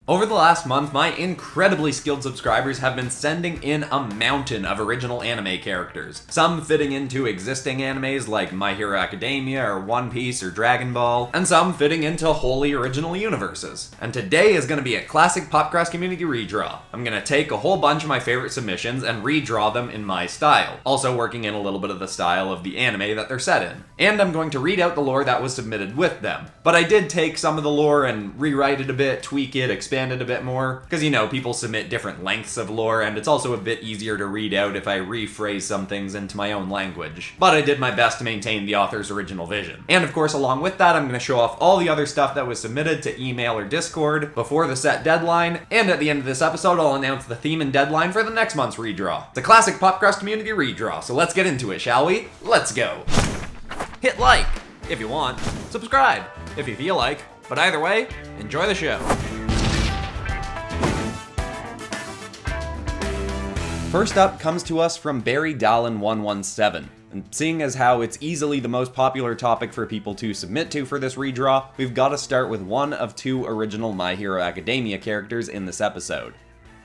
Over the last month, my incredibly skilled subscribers have been sending in a mountain of original anime characters. Some fitting into existing animes like My Hero Academia or One Piece or Dragon Ball, and some fitting into wholly original universes. And today is going to be a classic PopCross Community Redraw. I'm going to take a whole bunch of my favorite submissions and redraw them in my style, also working in a little bit of the style of the anime that they're set in. And I'm going to read out the lore that was submitted with them. But I did take some of the lore and rewrite it a bit, tweak it, expand it a bit more, because people submit different lengths of lore, and it's also a bit easier to read out if I rephrase some things into my own language. But I did my best to maintain the author's original vision. And of course, along with that, I'm going to show off all the other stuff that was submitted to email or Discord before the set deadline, and at the end of this episode, I'll announce the theme and deadline for the next month's redraw. It's a classic PopCross Community Redraw, so let's get into it, shall we? Let's go! Hit like, if you want. Subscribe, if you feel like. But either way, enjoy the show. First up comes to us from Barry Dallin117, and seeing as how it's easily the most popular topic for people to submit to for this redraw, we've got to start with one of two original My Hero Academia characters in this episode.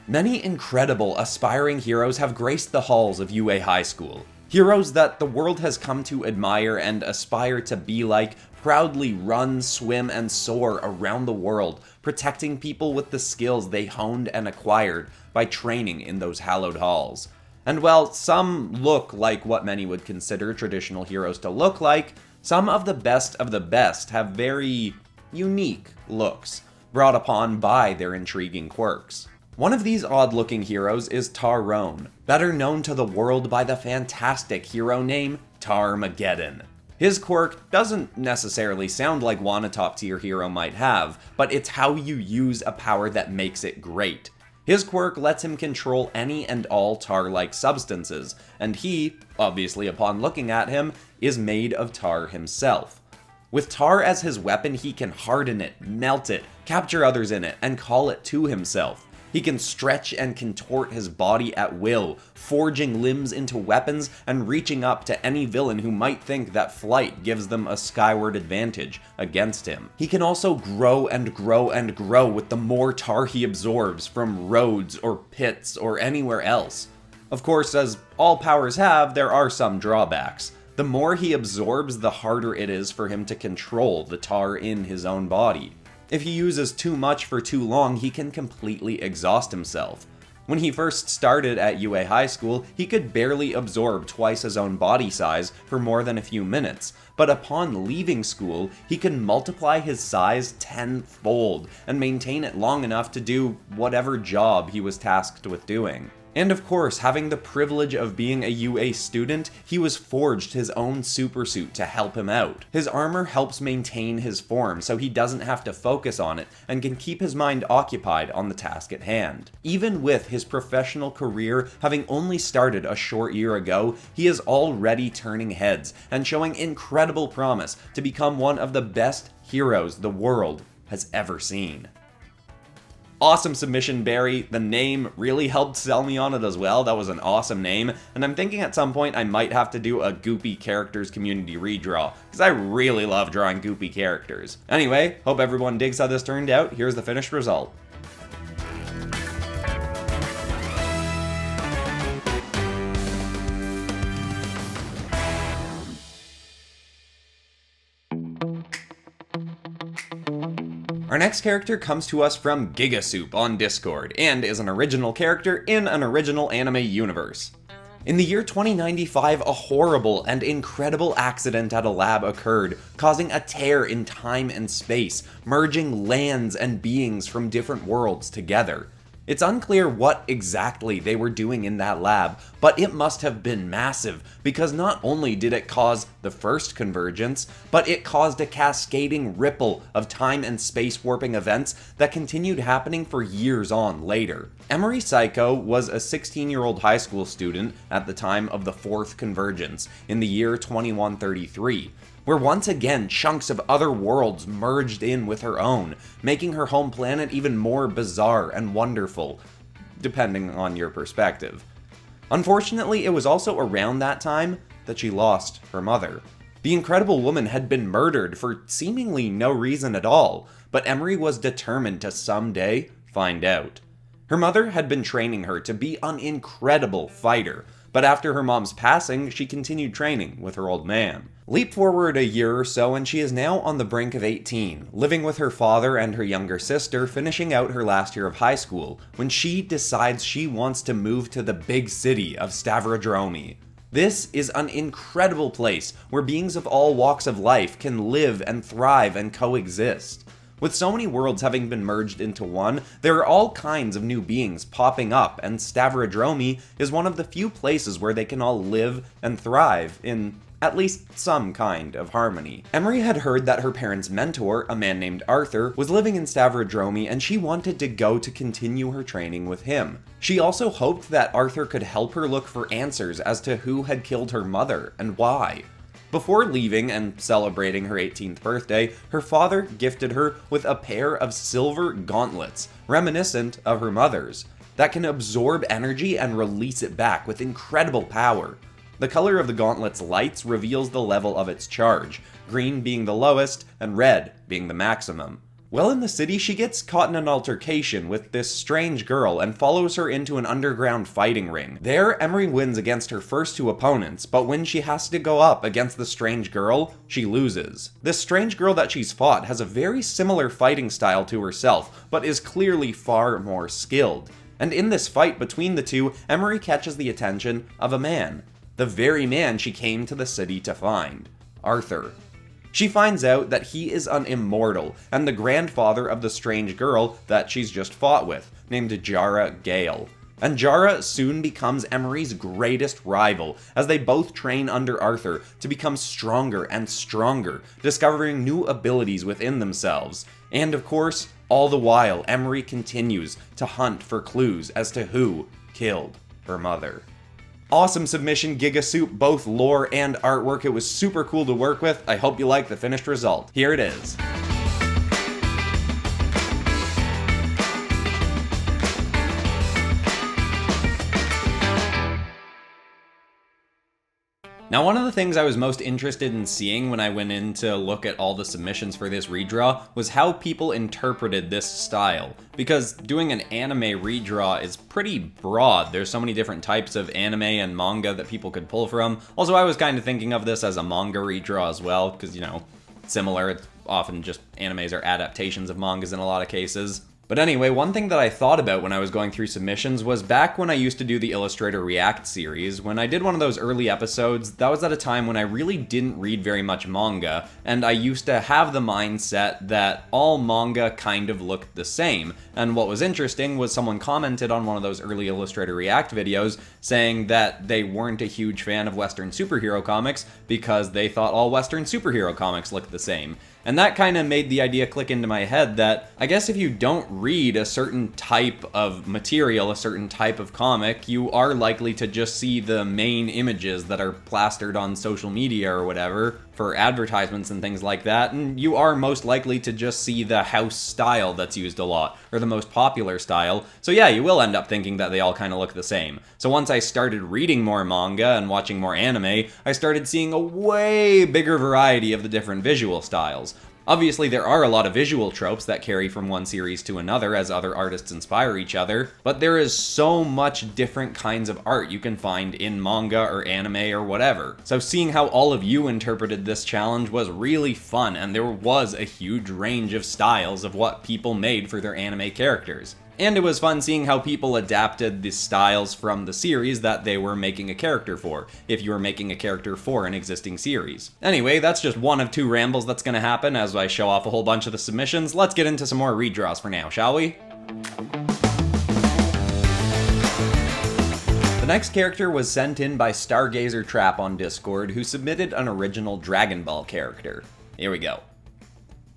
Many incredible aspiring heroes have graced the halls of UA High School. Heroes that the world has come to admire and aspire to be like, proudly run, swim, and soar around the world, protecting people with the skills they honed and acquired by training in those hallowed halls. And while some look like what many would consider traditional heroes to look like, some of the best have very unique looks, brought upon by their intriguing quirks. One of these odd-looking heroes is Tarone, better known to the world by the fantastic hero name Tarmageddon. His quirk doesn't necessarily sound like one a top-tier hero might have, but it's how you use a power that makes it great. His quirk lets him control any and all tar-like substances, and he, obviously upon looking at him, is made of tar himself. With tar as his weapon, he can harden it, melt it, capture others in it, and call it to himself. He can stretch and contort his body at will, forging limbs into weapons and reaching up to any villain who might think that flight gives them a skyward advantage against him. He can also grow and grow and grow with the more tar he absorbs from roads or pits or anywhere else. Of course, as all powers have, there are some drawbacks. The more he absorbs, the harder it is for him to control the tar in his own body. If he uses too much for too long, he can completely exhaust himself. When he first started at UA High School, he could barely absorb twice his own body size for more than a few minutes, but upon leaving school, he can multiply his size tenfold and maintain it long enough to do whatever job he was tasked with doing. And of course, having the privilege of being a UA student, he was forged his own supersuit to help him out. His armor helps maintain his form so he doesn't have to focus on it and can keep his mind occupied on the task at hand. Even with his professional career having only started a short year ago, he is already turning heads and showing incredible promise to become one of the best heroes the world has ever seen. Awesome submission, Barry. The name really helped sell me on it as well. That was an awesome name, and I'm thinking at some point I might have to do a Goopy Characters Community Redraw, because I really love drawing goopy characters. Anyway, hope everyone digs how this turned out. Here's the finished result. Our next character comes to us from Gigasoup on Discord, and is an original character in an original anime universe. In the year 2095, a horrible and incredible accident at a lab occurred, causing a tear in time and space, merging lands and beings from different worlds together. It's unclear what exactly they were doing in that lab, but it must have been massive, because not only did it cause the first convergence, but it caused a cascading ripple of time and space warping events that continued happening for years on later. Emery Psycho was a 16-year-old high school student at the time of the fourth convergence, in the year 2133. Where once again chunks of other worlds merged in with her own, making her home planet even more bizarre and wonderful, depending on your perspective. Unfortunately, it was also around that time that she lost her mother. The incredible woman had been murdered for seemingly no reason at all, but Emery was determined to someday find out. Her mother had been training her to be an incredible fighter, but after her mom's passing, she continued training with her old man. Leap forward a year or so and she is now on the brink of 18, living with her father and her younger sister, finishing out her last year of high school, when she decides she wants to move to the big city of Stavrodromi. This is an incredible place where beings of all walks of life can live and thrive and coexist. With so many worlds having been merged into one, there are all kinds of new beings popping up, and Stavrodromi is one of the few places where they can all live and thrive in at least some kind of harmony. Emery had heard that her parents' mentor, a man named Arthur, was living in Stavrodromi and she wanted to go to continue her training with him. She also hoped that Arthur could help her look for answers as to who had killed her mother and why. Before leaving and celebrating her 18th birthday, her father gifted her with a pair of silver gauntlets, reminiscent of her mother's, that can absorb energy and release it back with incredible power. The color of the gauntlet's lights reveals the level of its charge, green being the lowest and red being the maximum. While in the city, she gets caught in an altercation with this strange girl and follows her into an underground fighting ring. There, Emery wins against her first two opponents, but when she has to go up against the strange girl, she loses. This strange girl that she's fought has a very similar fighting style to herself, but is clearly far more skilled. And in this fight between the two, Emery catches the attention of a man. The very man she came to the city to find, Arthur. She finds out that he is an immortal, and the grandfather of the strange girl that she's just fought with, named Jara Gale. And Jara soon becomes Emery's greatest rival, as they both train under Arthur to become stronger and stronger, discovering new abilities within themselves. And of course, all the while, Emery continues to hunt for clues as to who killed her mother. Awesome submission, Giga Soup, both lore and artwork. It was super cool to work with. I hope you like the finished result. Here it is. Now, one of the things I was most interested in seeing when I went in to look at all the submissions for this redraw was how people interpreted this style. Because doing an anime redraw is pretty broad. There's so many different types of anime and manga that people could pull from. Also, I was kind of thinking of this as a manga redraw as well, because, you know, similar. It's often just animes are adaptations of mangas in a lot of cases. But anyway, one thing that I thought about when I was going through submissions was back when I used to do the Illustrator React series. When I did one of those early episodes, that was at a time when I really didn't read very much manga, and I used to have the mindset that all manga kind of looked the same. And what was interesting was someone commented on one of those early Illustrator React videos saying that they weren't a huge fan of Western superhero comics because they thought all Western superhero comics looked the same. And that kind of made the idea click into my head that I guess if you don't read a certain type of material, a certain type of comic, you are likely to just see the main images that are plastered on social media or whatever for advertisements and things like that, and you are most likely to just see the house style that's used a lot, or the most popular style, so yeah, you will end up thinking that they all kind of look the same. So once I started reading more manga and watching more anime, I started seeing a way bigger variety of the different visual styles. Obviously, there are a lot of visual tropes that carry from one series to another as other artists inspire each other, but there is so much different kinds of art you can find in manga or anime or whatever. So seeing how all of you interpreted this challenge was really fun, and there was a huge range of styles of what people made for their anime characters. And it was fun seeing how people adapted the styles from the series that they were making a character for, if you were making a character for an existing series. Anyway, that's just one of two rambles that's gonna happen as I show off a whole bunch of the submissions. Let's get into some more redraws for now, shall we? The next character was sent in by Stargazer Trap on Discord, who submitted an original Dragon Ball character. Here we go.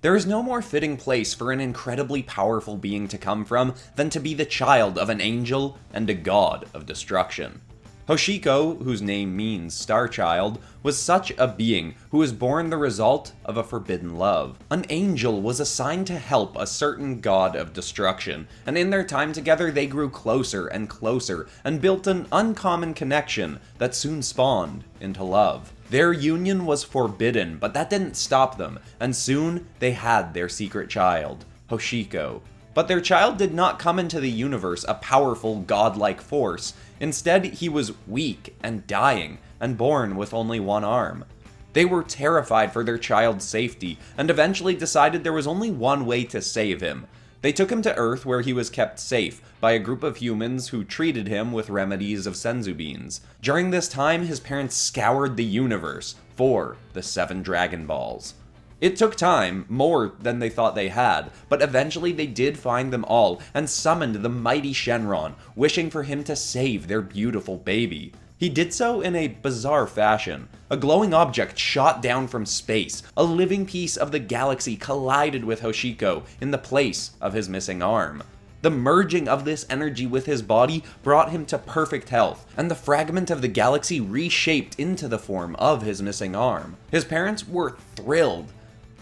There is no more fitting place for an incredibly powerful being to come from than to be the child of an angel and a god of destruction. Hoshiko, whose name means Star Child, was such a being who was born the result of a forbidden love. An angel was assigned to help a certain god of destruction, and in their time together they grew closer and closer and built an uncommon connection that soon spawned into love. Their union was forbidden, but that didn't stop them, and soon they had their secret child, Hoshiko. But their child did not come into the universe a powerful, godlike force. Instead, he was weak and dying, and born with only one arm. They were terrified for their child's safety, and eventually decided there was only one way to save him. They took him to Earth, where he was kept safe by a group of humans who treated him with remedies of senzu beans. During this time, his parents scoured the universe for the 7 Dragon Balls. It took time, more than they thought they had, but eventually they did find them all and summoned the mighty Shenron, wishing for him to save their beautiful baby. He did so in a bizarre fashion. A glowing object shot down from space. A living piece of the galaxy collided with Hoshiko in the place of his missing arm. The merging of this energy with his body brought him to perfect health, and the fragment of the galaxy reshaped into the form of his missing arm. His parents were thrilled,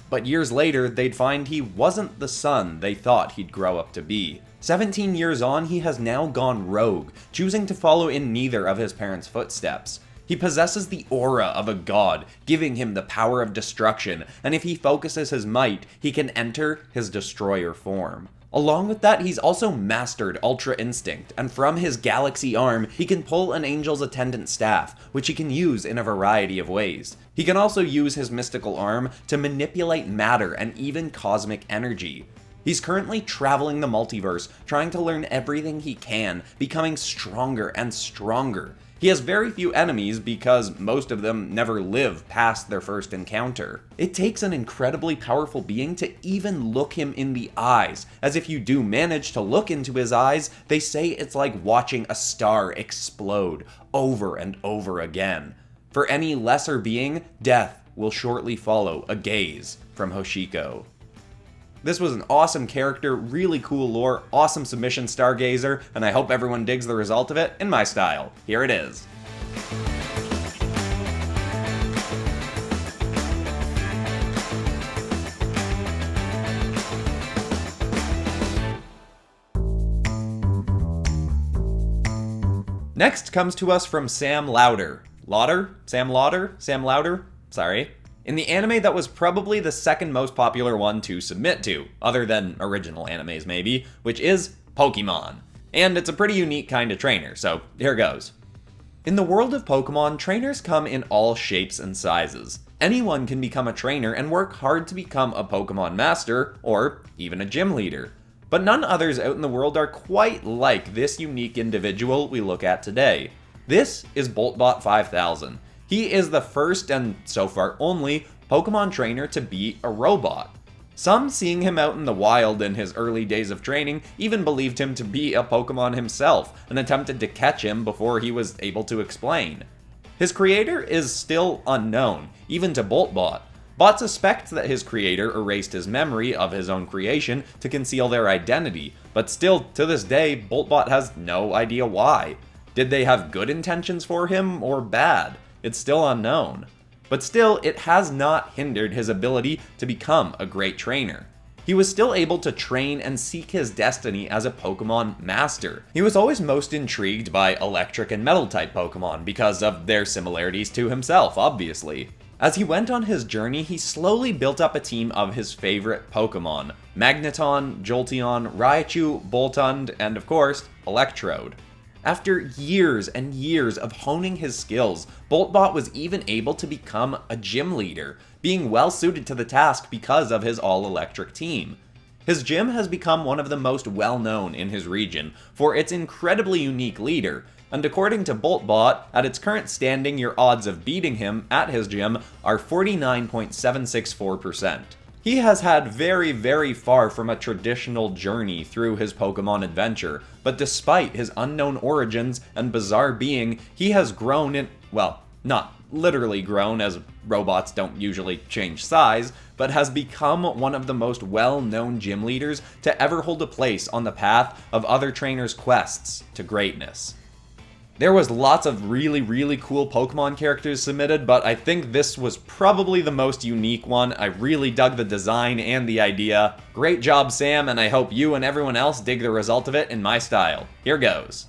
but years later they'd find he wasn't the son they thought he'd grow up to be. 17 years on, he has now gone rogue, choosing to follow in neither of his parents' footsteps. He possesses the aura of a god, giving him the power of destruction, and if he focuses his might, he can enter his destroyer form. Along with that, he's also mastered Ultra Instinct, and from his galaxy arm, he can pull an angel's attendant staff, which he can use in a variety of ways. He can also use his mystical arm to manipulate matter and even cosmic energy. He's currently traveling the multiverse, trying to learn everything he can, becoming stronger and stronger. He has very few enemies because most of them never live past their first encounter. It takes an incredibly powerful being to even look him in the eyes, as if you do manage to look into his eyes, they say it's like watching a star explode over and over again. For any lesser being, death will shortly follow a gaze from Hoshiko. This was an awesome character, really cool lore, awesome submission Stargazer, and I hope everyone digs the result of it in my style. Here it is. Next comes to us from Sam Lauder. Sam Lauder? Sorry. In the anime that was probably the second most popular one to submit to, other than original animes maybe, which is Pokemon. And it's a pretty unique kind of trainer, so here goes. In the world of Pokemon, trainers come in all shapes and sizes. Anyone can become a trainer and work hard to become a Pokemon master, or even a gym leader. But none others out in the world are quite like this unique individual we look at today. This is Boltbot 5000. He is the first, and so far only, Pokemon trainer to be a robot. Some, seeing him out in the wild in his early days of training, even believed him to be a Pokemon himself, and attempted to catch him before he was able to explain. His creator is still unknown, even to Boltbot. Bot suspects that his creator erased his memory of his own creation to conceal their identity, but still, to this day, Boltbot has no idea why. Did they have good intentions for him, or bad? It's still unknown. But still, it has not hindered his ability to become a great trainer. He was still able to train and seek his destiny as a Pokemon master. He was always most intrigued by electric and metal type Pokemon because of their similarities to himself, obviously. As he went on his journey, he slowly built up a team of his favorite Pokemon: Magneton, Jolteon, Raichu, Boltund, and of course, Electrode. After years and years of honing his skills, Boltbot was even able to become a gym leader, being well suited to the task because of his all-electric team. His gym has become one of the most well-known in his region for its incredibly unique leader, and according to Boltbot, at its current standing, your odds of beating him at his gym are 49.764%. He has had very far from a traditional journey through his Pokemon adventure, but despite his unknown origins and bizarre being, he has grown in, well, not literally grown, as robots don't usually change size, but has become one of the most well-known gym leaders to ever hold a place on the path of other trainers' quests to greatness. There was lots of really cool Pokemon characters submitted, but I think this was probably the most unique one. I really dug the design and the idea. Great job, Sam, and I hope you and everyone else dig the result of it in my style. Here goes.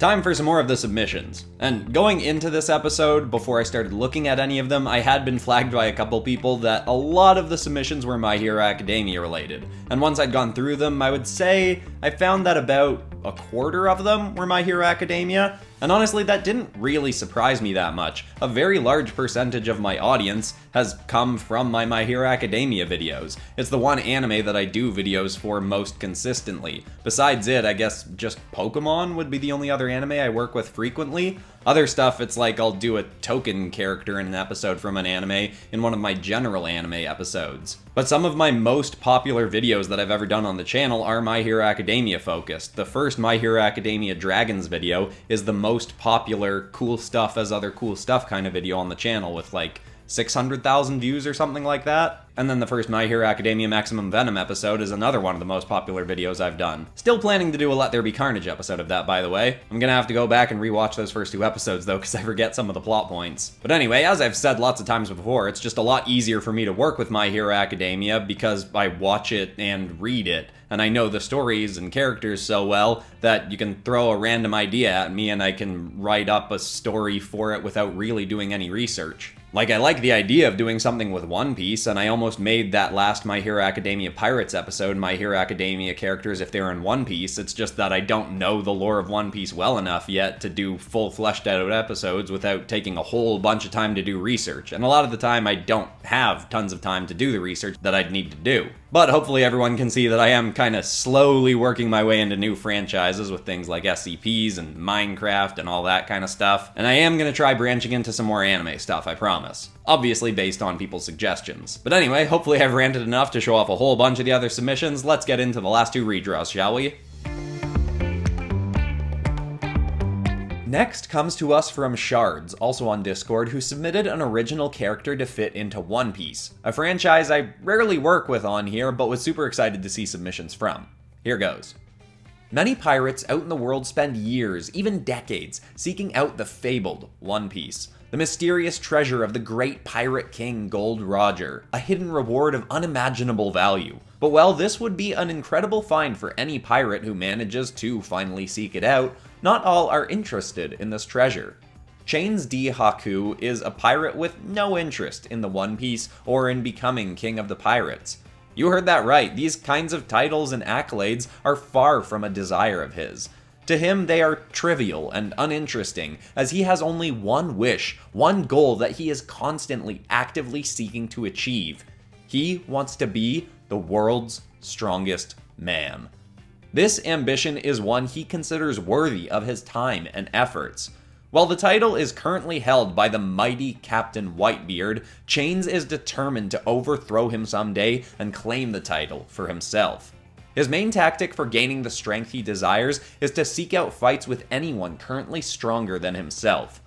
Time for some more of the submissions. And going into this episode, before I started looking at any of them, I had been flagged by a couple people that a lot of the submissions were My Hero Academia related. And once I'd gone through them, I would say I found that about a quarter of them were My Hero Academia. And honestly, that didn't really surprise me that much. A very large percentage of my audience has come from my My Hero Academia videos. It's the one anime that I do videos for most consistently. Besides it, I guess just Pokemon would be the only other anime I work with frequently. Other stuff, it's like I'll do a token character in an episode from an anime in one of my general anime episodes. But some of my most popular videos that I've ever done on the channel are My Hero Academia focused. The first My Hero Academia Dragons video is the most popular cool stuff as other cool stuff kind of video on the channel with like 600,000 views or something like that. And then the first My Hero Academia Maximum Venom episode is another one of the most popular videos I've done. Still planning to do a Let There Be Carnage episode of that, by the way. I'm gonna have to go back and rewatch those first two episodes though, because I forget some of the plot points. But anyway, as I've said lots of times before, it's just a lot easier for me to work with My Hero Academia because I watch it and read it. And I know the stories and characters so well that you can throw a random idea at me and I can write up a story for it without really doing any research. Like, I like the idea of doing something with One Piece, and I almost made that last My Hero Academia Pirates episode My Hero Academia characters if they were in One Piece. It's just that I don't know the lore of One Piece well enough yet to do full fleshed out episodes without taking a whole bunch of time to do research. And a lot of the time I don't have tons of time to do the research that I'd need to do. But hopefully everyone can see that I am kind of slowly working my way into new franchises with things like SCPs and Minecraft and all that kind of stuff. And I am going to try branching into some more anime stuff, I promise. Obviously based on people's suggestions. But anyway, hopefully I've ranted enough to show off a whole bunch of the other submissions. Let's get into the last two redraws, shall we? Next comes to us from Shards, also on Discord, who submitted an original character to fit into One Piece, a franchise I rarely work with on here, but was super excited to see submissions from. Here goes. Many pirates out in the world spend years, even decades, seeking out the fabled One Piece, the mysterious treasure of the great pirate king Gold Roger, a hidden reward of unimaginable value. But while this would be an incredible find for any pirate who manages to finally seek it out, not all are interested in this treasure. Chains D. Haku is a pirate with no interest in the One Piece or in becoming king of the pirates. You heard that right, these kinds of titles and accolades are far from a desire of his. To him, they are trivial and uninteresting, as he has only one wish, one goal that he is constantly actively seeking to achieve. He wants to be the world's strongest man. This ambition is one he considers worthy of his time and efforts. While the title is currently held by the mighty Captain Whitebeard, Chains is determined to overthrow him someday and claim the title for himself. His main tactic for gaining the strength he desires is to seek out fights with anyone currently stronger than himself.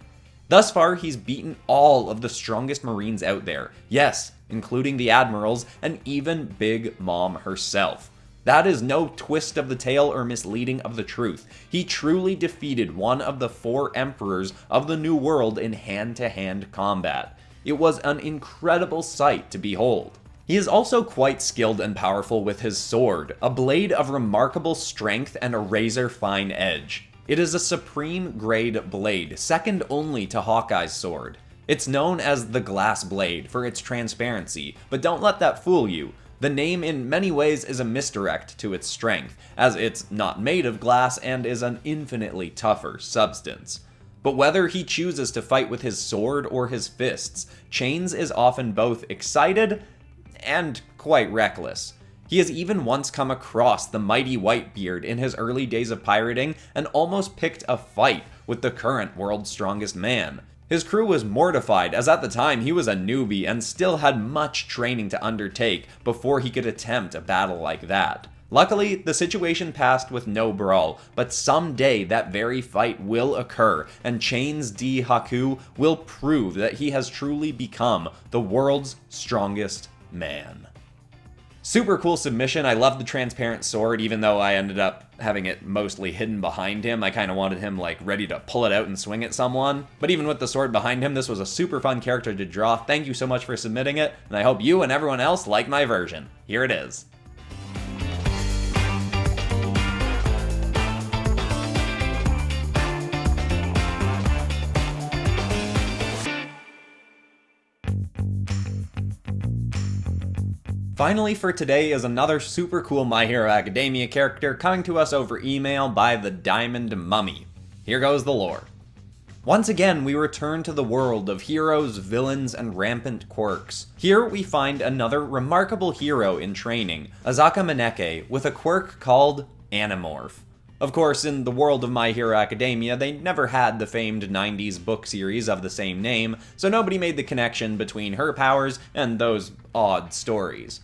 Thus far, he's beaten all of the strongest Marines out there, yes, including the admirals and even Big Mom herself. That is no twist of the tale or misleading of the truth. He truly defeated one of the 4 emperors of the New World in hand-to-hand combat. It was an incredible sight to behold. He is also quite skilled and powerful with his sword, a blade of remarkable strength and a razor-fine edge. It is a supreme-grade blade, second only to Hawkeye's sword. It's known as the Glass Blade for its transparency, but don't let that fool you. The name in many ways is a misdirect to its strength, as it's not made of glass and is an infinitely tougher substance. But whether he chooses to fight with his sword or his fists, Chains is often both excited and quite reckless. He has even once come across the mighty Whitebeard in his early days of pirating and almost picked a fight with the current world's strongest man. His crew was mortified, as at the time he was a newbie and still had much training to undertake before he could attempt a battle like that. Luckily, the situation passed with no brawl, but someday that very fight will occur, and Chains D. Haku will prove that he has truly become the world's strongest man. Super cool submission. I love the transparent sword, even though I ended up having it mostly hidden behind him. I kind of wanted him like ready to pull it out and swing at someone. But even with the sword behind him, this was a super fun character to draw. Thank you so much for submitting it, and I hope you and everyone else like my version. Here it is. Finally for today is another super cool My Hero Academia character coming to us over email by the Diamond Mummy. Here goes the lore. Once again, we return to the world of heroes, villains, and rampant quirks. Here we find another remarkable hero in training, Azaka Maneke, with a quirk called Animorph. Of course, in the world of My Hero Academia, they never had the famed 90s book series of the same name, so nobody made the connection between her powers and those odd stories.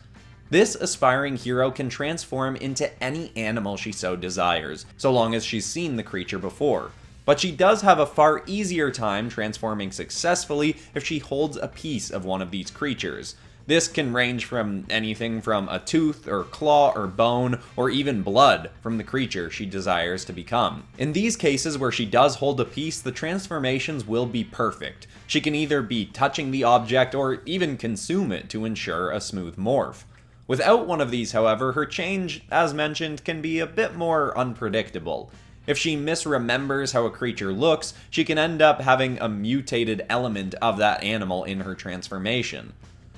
This aspiring hero can transform into any animal she so desires, so long as she's seen the creature before. But she does have a far easier time transforming successfully if she holds a piece of one of these creatures. This can range from anything from a tooth or claw or bone or even blood from the creature she desires to become. In these cases where she does hold a piece, the transformations will be perfect. She can either be touching the object or even consume it to ensure a smooth morph. Without one of these, however, her change, as mentioned, can be a bit more unpredictable. If she misremembers how a creature looks, she can end up having a mutated element of that animal in her transformation.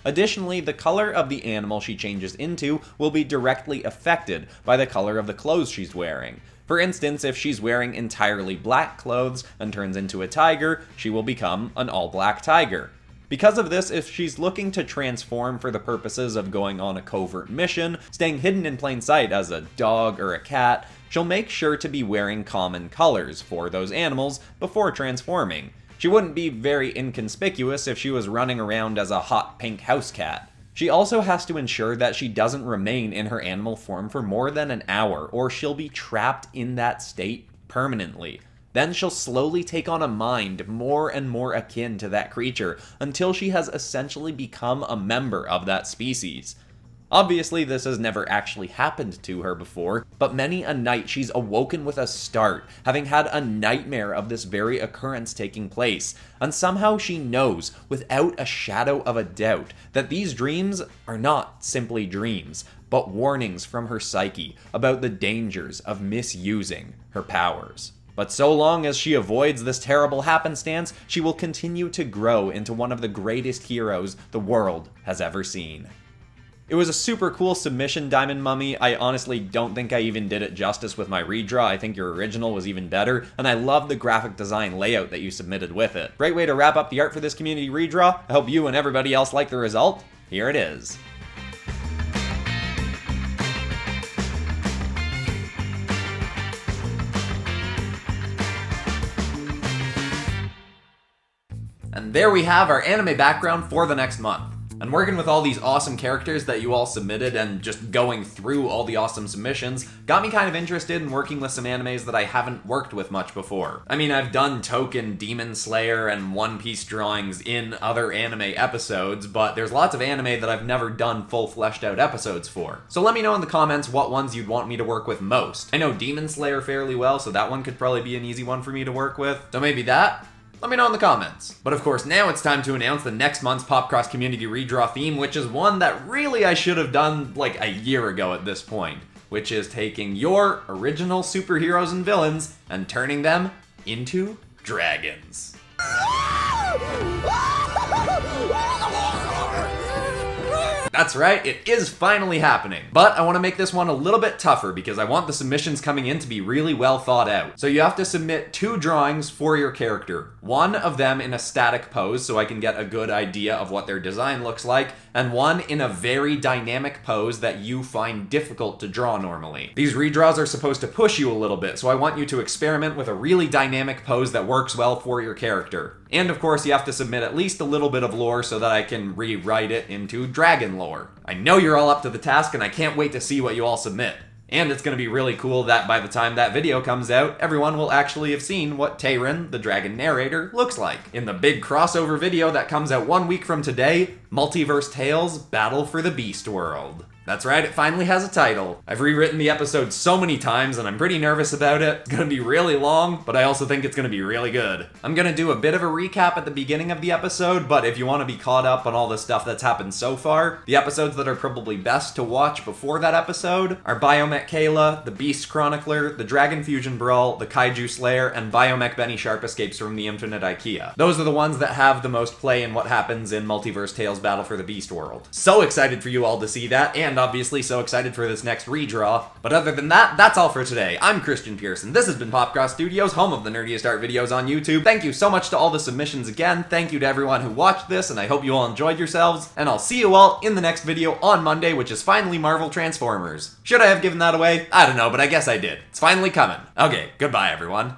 Additionally, the color of the animal she changes into will be directly affected by the color of the clothes she's wearing. For instance, if she's wearing entirely black clothes and turns into a tiger, she will become an all-black tiger. Because of this, if she's looking to transform for the purposes of going on a covert mission, staying hidden in plain sight as a dog or a cat, she'll make sure to be wearing common colors for those animals before transforming. She wouldn't be very inconspicuous if she was running around as a hot pink house cat. She also has to ensure that she doesn't remain in her animal form for more than an hour, or she'll be trapped in that state permanently. Then she'll slowly take on a mind more and more akin to that creature until she has essentially become a member of that species. Obviously, this has never actually happened to her before, but many a night she's awoken with a start, having had a nightmare of this very occurrence taking place, and somehow she knows, without a shadow of a doubt, that these dreams are not simply dreams, but warnings from her psyche about the dangers of misusing her powers. But so long as she avoids this terrible happenstance, she will continue to grow into one of the greatest heroes the world has ever seen. It was a super cool submission, Diamond Mummy. I honestly don't think I even did it justice with my redraw. I think your original was even better, and I love the graphic design layout that you submitted with it. Great way to wrap up the art for this community redraw. I hope you and everybody else like the result. Here it is. And there we have our anime background for the next month. And working with all these awesome characters that you all submitted and just going through all the awesome submissions got me kind of interested in working with some animes that I haven't worked with much before. I mean, I've done Token, Demon Slayer, and One Piece drawings in other anime episodes, but there's lots of anime that I've never done full fleshed out episodes for. So let me know in the comments what ones you'd want me to work with most. I know Demon Slayer fairly well, so that one could probably be an easy one for me to work with. So maybe that? Let me know in the comments. But of course, now it's time to announce the next month's PopCross Community Redraw theme, which is one that really I should have done like a year ago at this point, which is taking your original superheroes and villains and turning them into dragons. That's right, it is finally happening. But I want to make this one a little bit tougher because I want the submissions coming in to be really well thought out. So you have to submit 2 drawings for your character. One of them in a static pose so I can get a good idea of what their design looks like, and one in a very dynamic pose that you find difficult to draw normally. These redraws are supposed to push you a little bit, so I want you to experiment with a really dynamic pose that works well for your character. And of course, you have to submit at least a little bit of lore so that I can rewrite it into dragon lore. I know you're all up to the task, and I can't wait to see what you all submit. And it's going to be really cool that by the time that video comes out, everyone will actually have seen what Tayrin, the dragon narrator, looks like. In the big crossover video that comes out 1 week from today, Multiverse Tales Battle for the Beast World. That's right, it finally has a title. I've rewritten the episode so many times and I'm pretty nervous about it. It's gonna be really long, but I also think it's gonna be really good. I'm gonna do a bit of a recap at the beginning of the episode, but if you want to be caught up on all the stuff that's happened so far, the episodes that are probably best to watch before that episode are Biomech Kayla, the Beast Chronicler, the Dragon Fusion Brawl, the Kaiju Slayer, and Biomech Benny Sharp Escapes from the Infinite IKEA. Those are the ones that have the most play in what happens in Multiverse Tales Battle for the Beast world. So excited for you all to see that, and obviously so excited for this next redraw. But other than that, that's all for today. I'm Christian Pearson. This has been PopCross Studios, home of the nerdiest art videos on YouTube. Thank you so much to all the submissions again. Thank you to everyone who watched this, and I hope you all enjoyed yourselves. And I'll see you all in the next video on Monday, which is finally Marvel Transformers. Should I have given that away? I don't know, but I guess I did. It's finally coming. Okay, goodbye everyone.